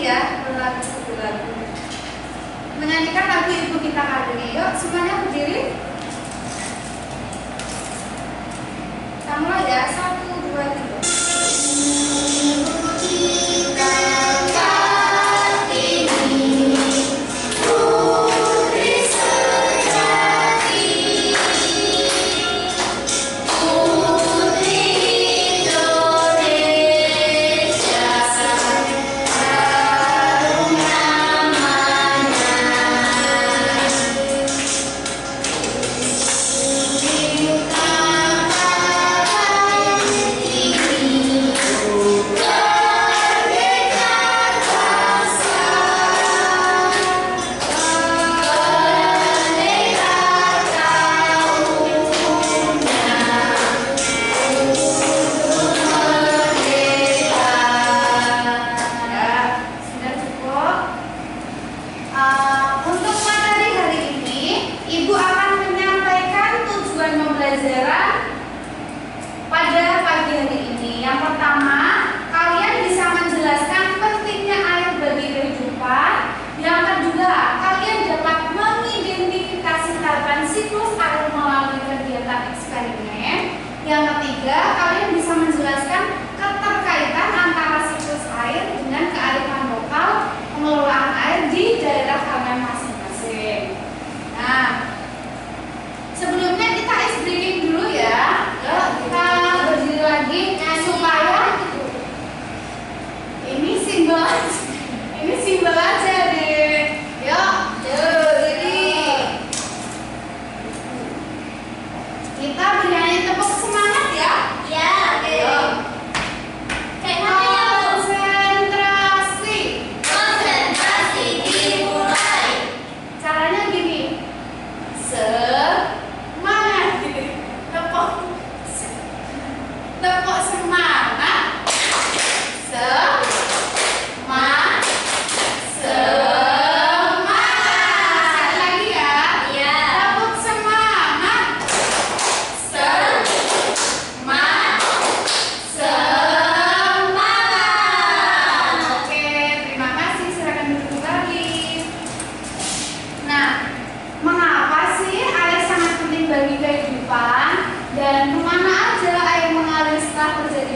ya lagu. Menyanyikan lagu Ibu Kita Kartini. Yuk semuanya berdiri. Kita mulai ya. 1, 2, 3. Ibu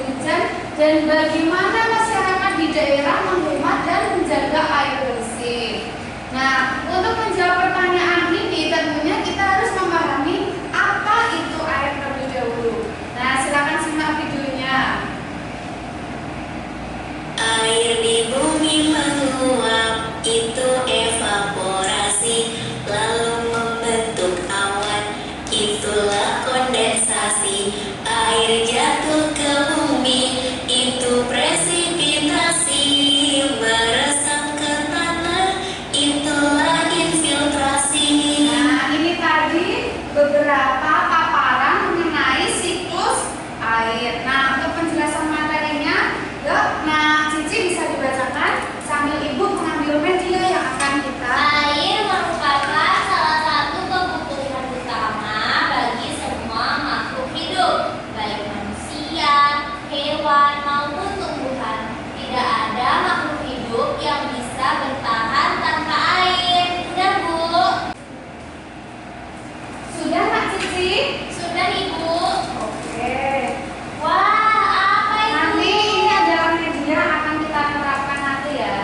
kita dan bagaimana masyarakat di daerah menghemat dan menjaga air bersih. Nah, untuk menjawab pertanyaan ini tentunya kita harus memahami apa itu air terlebih dahulu. Nah, silakan simak videonya. Air di bumi menguap, itu evaporasi, lalu membentuk awan, itulah kondensasi. Air jatuh ke bumi, itu presipitasi, meresap ke tanah, itulah infiltrasi. Nah, ini tadi beberapa paparan mengenai siklus air. Nah, untuk penjelasan materinya, yuk, nah Cici bisa dibacakan sambil Ibu mengambil media yang akan kita. Air merupakan salah satu kebutuhan utama bagi semua makhluk hidup, baik manusia, hewan maupun tumbuhan. Tidak ada makhluk hidup yang bisa bertahan tanpa air. Sudah, Bu? Sudah, Kak Cici? Sudah, Ibu. Oke. Wah, apa itu? Nanti ini adalah media yang akan kita terapkan nanti ya.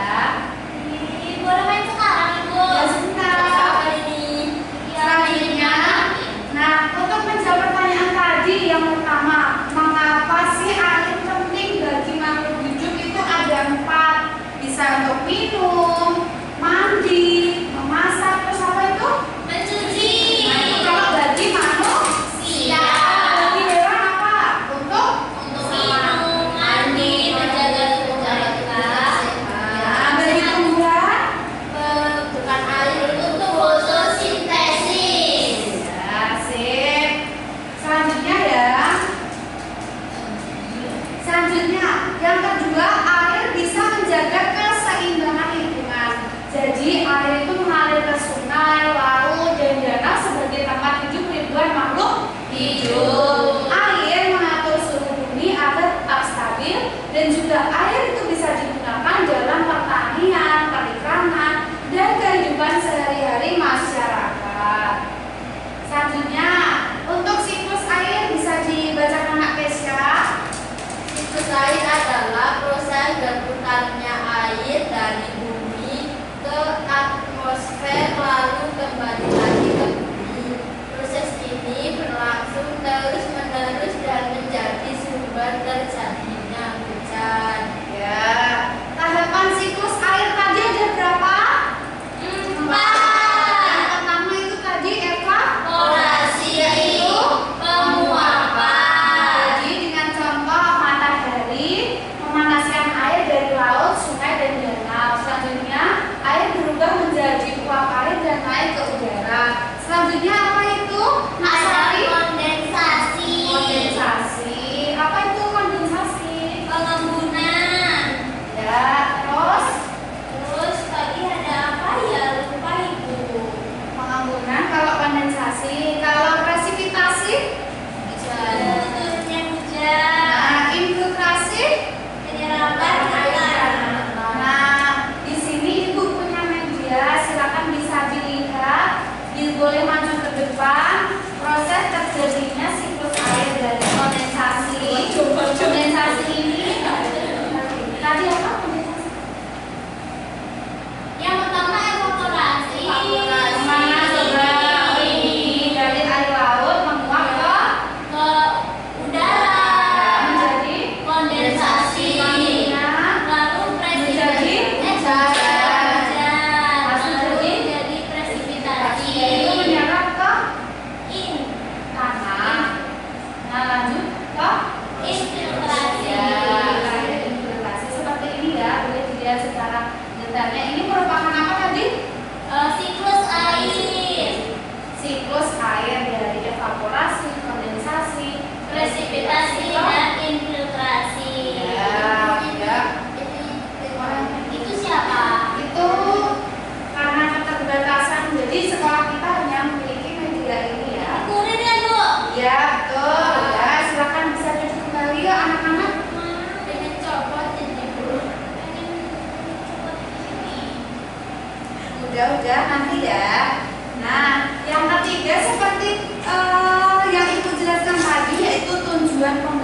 Ih, boleh main sekarang, Ibu? Ya, sebentar. Apa ini? Selanjutnya, nah untuk menjawab pertanyaan tadi yang pertama, mengapa sih air penting bagi makhluk hidup itu ada 4, bisa untuk minum, mandi, memasak, terus apa itu? Mencuci. Nah itu kalau bagi manusia. Bagi hewan apa? Untuk Minum, mandi, menjaga tubuh kita. Nah, bagi tumbuhan Bukan air untuk fotosintesis. ya, sip. Selanjutnya ya. Selanjutnya, yang kedua, air bisa menjaga keseimbangan lingkungan. Jadi, air itu mengalir ke sungai, laut, dan danau sebagai tempat hidup ribuan makhluk hidup. Air mengatur suhu bumi agar tetap stabil, dan juga air itu bisa digunakan dalam pertanian.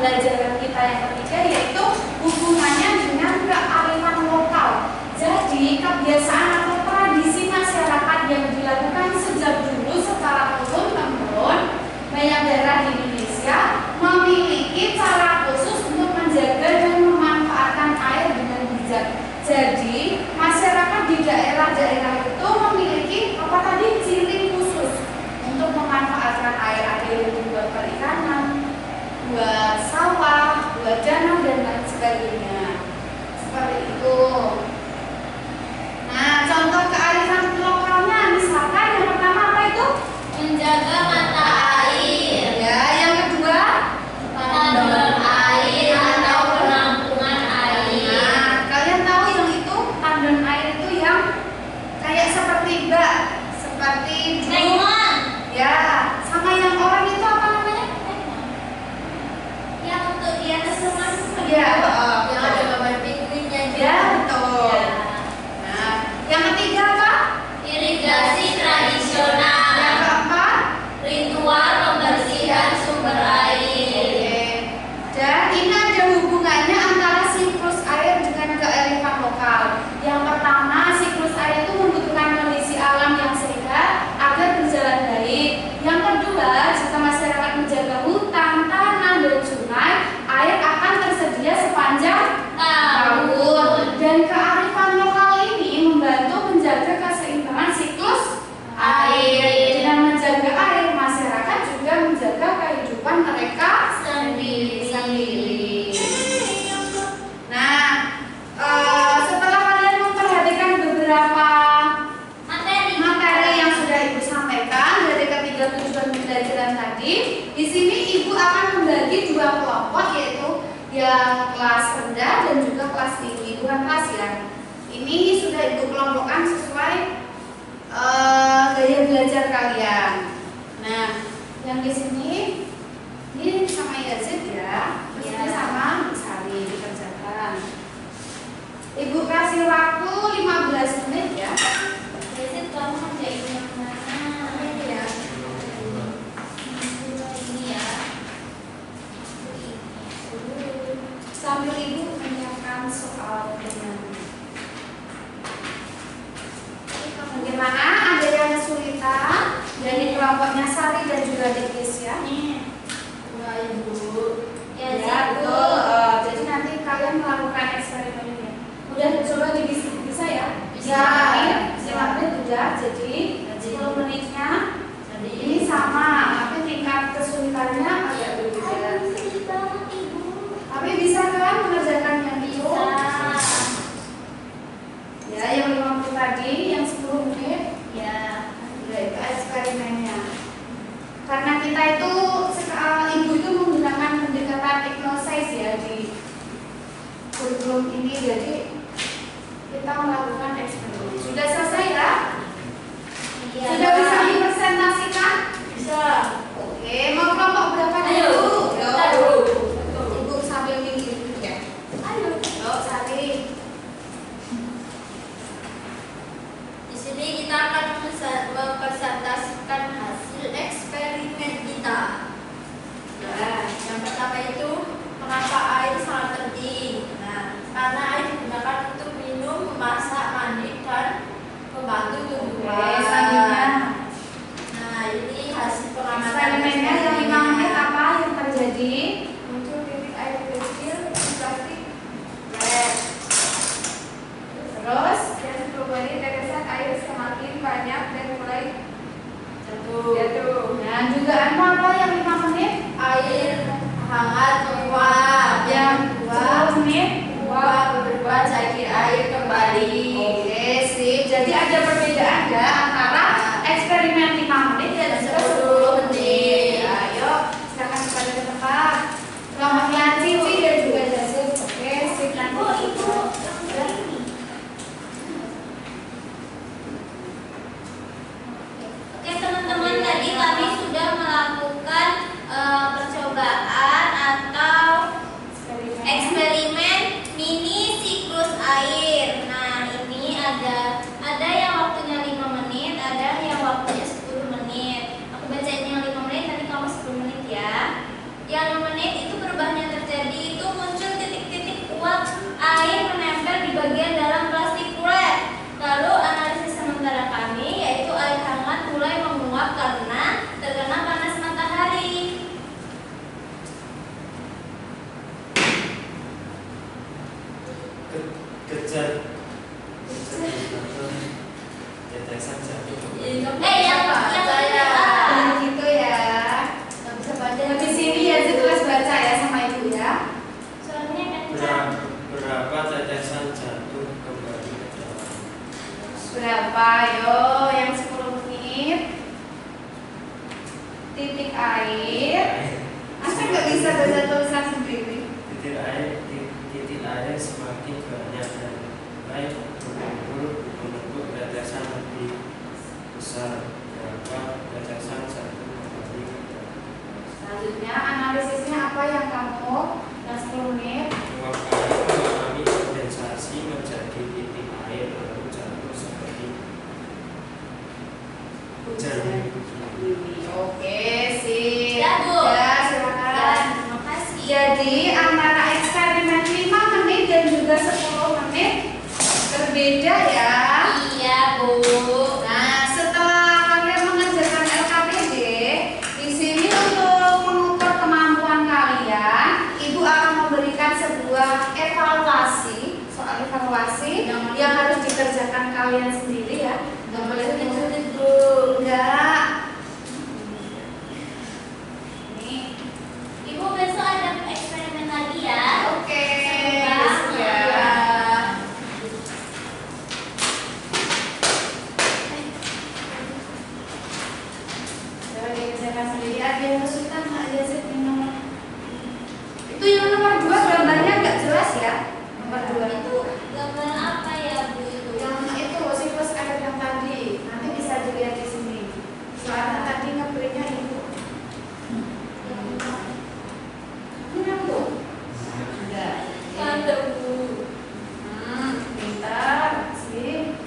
pembelajaran kita yang ketiga, yaitu hubungannya dengan kearifan lokal. Jadi kebiasaan atau tradisi masyarakat yang dilakukan sejak dulu secara turun-temurun, banyak daerah di Indonesia memiliki cara khusus untuk menjaga dan memanfaatkan air dengan bijak. Jadi masyarakat di daerah-daerah itu memiliki apa tadi, ciri khusus untuk memanfaatkan air. Ada yang dibuat perikanan, buat sawah, buat danau dan lain sebagainya. Seperti itu. Nah, contoh kearifan lokalnya misalkan yang pertama apa itu? Menjaga mata air. Ya, yang kedua Tandon air atau penampungan air. Nah, kalian tahu yang itu tandon air itu yang kayak seperti bak, seperti drum. Lemon. Ya, sama yang orang itu apa namanya? Yang untuk di atas rumah. Ya, Yang ada gambar pinguinnya. ya betul. Ya. Nah, yang ketiga apa? Irigasi tradisional. Yang keempat? Ritual pembersihan sumber air. Oke. Dan ini ada hubungannya antara siklus air dengan kearifan lokal. Yang pertama, siklus air itu membutuhkan kondisi alam yang sehat agar berjalan baik. Yang kedua, jika masyarakat menjaga hutan, tanah, dan sungai, air akan tersedia sepanjang tahun. Dan kearifan lokal ini membantu menjaga keseimbangan siklus air. Dengan menjaga air, masyarakat juga menjaga kehidupan mereka sendiri. Nah, setelah kalian memperhatikan beberapa materi yang sudah Ibu sampaikan dari ketiga tujuan pembelajaran tadi, di sini Ibu akan membagi dua kelompok, yaitu yang kelas rendah dan juga kelas tinggi. Bukan kelas ya. Ini sudah Ibu kelompokkan sesuai gaya belajar kalian. Nah, yang di sini ini sama Yazid ya, terus ini sama Sari dikerjakan. Ibu kasih waktu 15 menit ya. Jadi kamu kerjain yang mana? Ini ya. Ini ya. Sambil Ibu menyiapkan soal dengan bagaimana, ada yang kesulitan dari kelompoknya Sari dan juga Dikis ya. Wah, Ibu. Ya, Ya, betul. Jadi nanti kalian melakukan eksperimen ini. Udah coba bisa ya? Bisa. Silakan udah. Jadi 10 menitnya ini sama, tapi tingkat kesulitannya agak berbeda. Sedih banget, Ibu. Tapi bisa kan mengerjakan yang itu? Ya, yang 50 tadi, yang 10 menit. Ya. Ya, itu eksperimennya. Karena kita itu Ibu itu menggunakan pendekatan technosize ya di kurikulum ini, jadi kita melakukan eksperimen. Sudah selesai ya? Iya. Sudah bisa dipresentasikan? Bisa. Oke, mau kelompok berapa Ayo, dulu? kita dulu. Ibu sambil mikir dulu ya. Ayo, Sari. Di sini kita akan mempresentasikan hasil eksperimen kita. Nah, yang pertama itu mengapa air sangat penting. Nah, karena air digunakan untuk minum, memasak, mandi, dan Yang menit itu perubahan yang terjadi itu muncul titik-titik uap air menempel di bagian dalam plastik kulit. Lalu analisis sementara kami yaitu air hangat mulai menguap karena terkena panas matahari. Kejar tetesan jatuh. Yang gitu ya. Nggak bisa baca. Habis ini ya jelas baca ya sama ibu ya. Suaranya kencang. Berapa tetesan jatuh kembali ke dalam? Berapa? Yo, yang 10 menit. Titik air. Masa nggak bisa baca tulisan sendiri? Titik air semakin banyak dan mulai berkumpul membentuk tetesan lebih besar. Berapa tetesan jatuh kembali ke dalam? Selanjutnya analisisnya apa yang kamu yang 10 menit? Uap air mengalami kondensasi menjadi titik air lalu jatuh seperti hujan. Oke, sip. Ya, Bu. Ya, silakan. Terima kasih. Jadi antara eksperimen 5 menit dan juga 10 menit berbeda ya. Iya, Bu. Nah, setelah kalian mengerjakan LKPD, di sini untuk mengukur kemampuan kalian, Ibu akan memberikan sebuah evaluasi, soal evaluasi yang harus dikerjakan kalian sendiri ya. Nggak boleh ditulis dulu, enggak. Nih, Ibu besok ada eksperimen lagi ya. oke. Besok Ya. Coba dikerjakan sendiri aja yang kesulitan aja sih nomor. Itu yang nomor 2 gambarnya nggak jelas ya. Nomor 2 itu Gambar apa ya, Bu? yang itu siklus air yang tadi. Nanti bisa dilihat di sini. Soalnya tadi ngeprintnya itu. Ini Bu. Enggak. Ada, Bu. Pintar sih.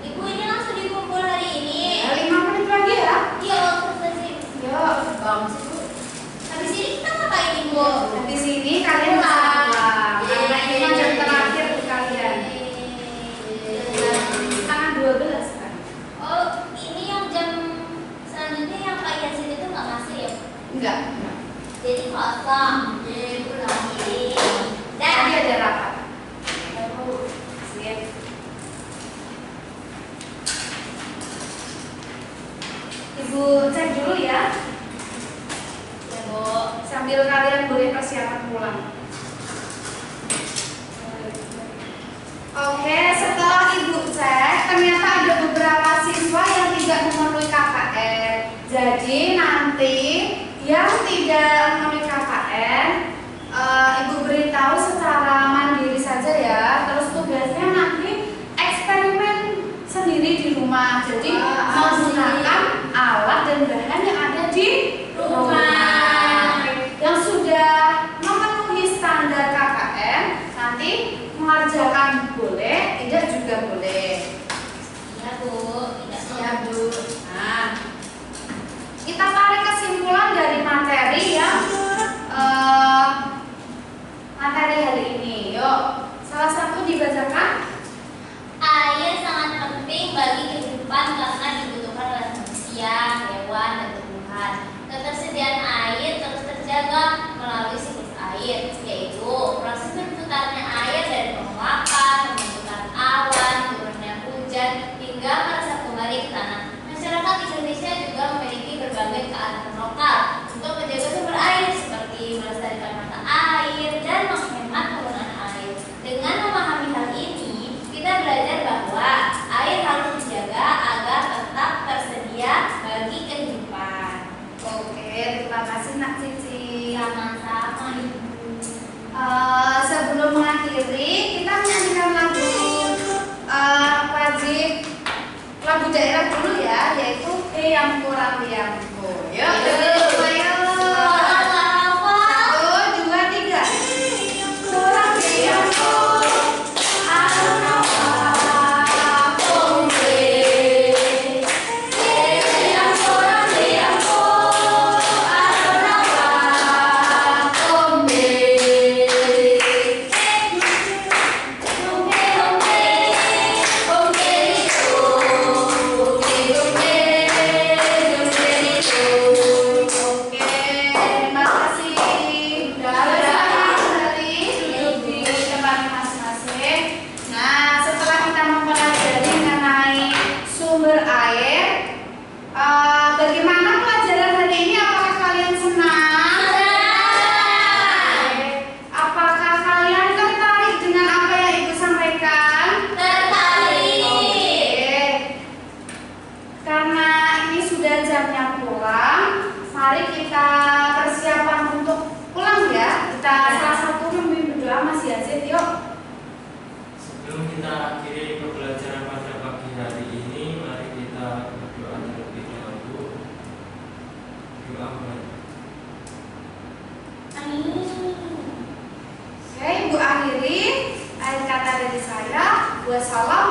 Ibu ini langsung dikumpul hari ini. 5 menit lagi ya. Iya, waktu sih. Yuk, bagus Bu. Habis ini kita ngapain, Ibu? Di sini kalian pulang. Karena ini kan jam terakhir di kalian. Tanggal 12 kan. Oh, ini yang jam selanjutnya yang Pak Yasin itu nggak masuk ya? Enggak. Jadi kosong. Jadi pulang ini. Tadi Dan ada rapat. Sip. Ibu cek dulu ya. ya, Bu. Sambil kalian boleh persiapan pulang. Oke, setelah Ibu cek, ternyata ada beberapa siswa yang tidak memenuhi KKN. Jadi nanti yang tidak memenuhi KKN, Ibu beritahu secara mandiri saja ya. Terus tugasnya nanti eksperimen sendiri di rumah. Jadi menggunakan alat dan bahan yang ada di rumah. Yang sudah memenuhi standar KKN nanti mengerjakan boleh, tidak juga boleh. Iya, Bu. Tidak Ya Bu. Nah, kita tarik kesimpulan dari materi yang materi hari ini. Yuk, salah satu dibacakan. Air sangat penting bagi kehidupan karena dibutuhkan oleh manusia, hewan, dan tumbuhan. Ketersediaan air terus terjaga melalui siklus air, yaitu proses berputarnya air dari penguapan, pembentukan awan, turunnya hujan, hingga meresap kembali ke tanah. Masyarakat Indonesia juga memiliki berbagai kearifan lokal untuk menjaga sumber air, seperti melestarikan mata air dan menghemat penggunaan air. Dengan memahami hal ini, kita belajar bahwa air harus dijaga agar tetap tersedia bagi kehidupan. Oke, terima kasih Nak Cici. Sama-sama, Ibu. Sebelum mengakhiri, kita menyanyikan lagu wajib lagu daerah dulu ya, yaitu Eyang Kurang Liangku. Yuk, ayo. 1, 2, 3. Kurang liangku, alun kampung Eyang kurang liangku, alun mari kita persiapan untuk pulang ya. Kita salah satu memimpin berdoa Mas Yazid, yuk. Sebelum kita akhiri pembelajaran pada pagi hari ini, mari kita berdoa terlebih dahulu. Doa mulai. Oke, Ibu akhiri akhir kata dari saya. Wassalam.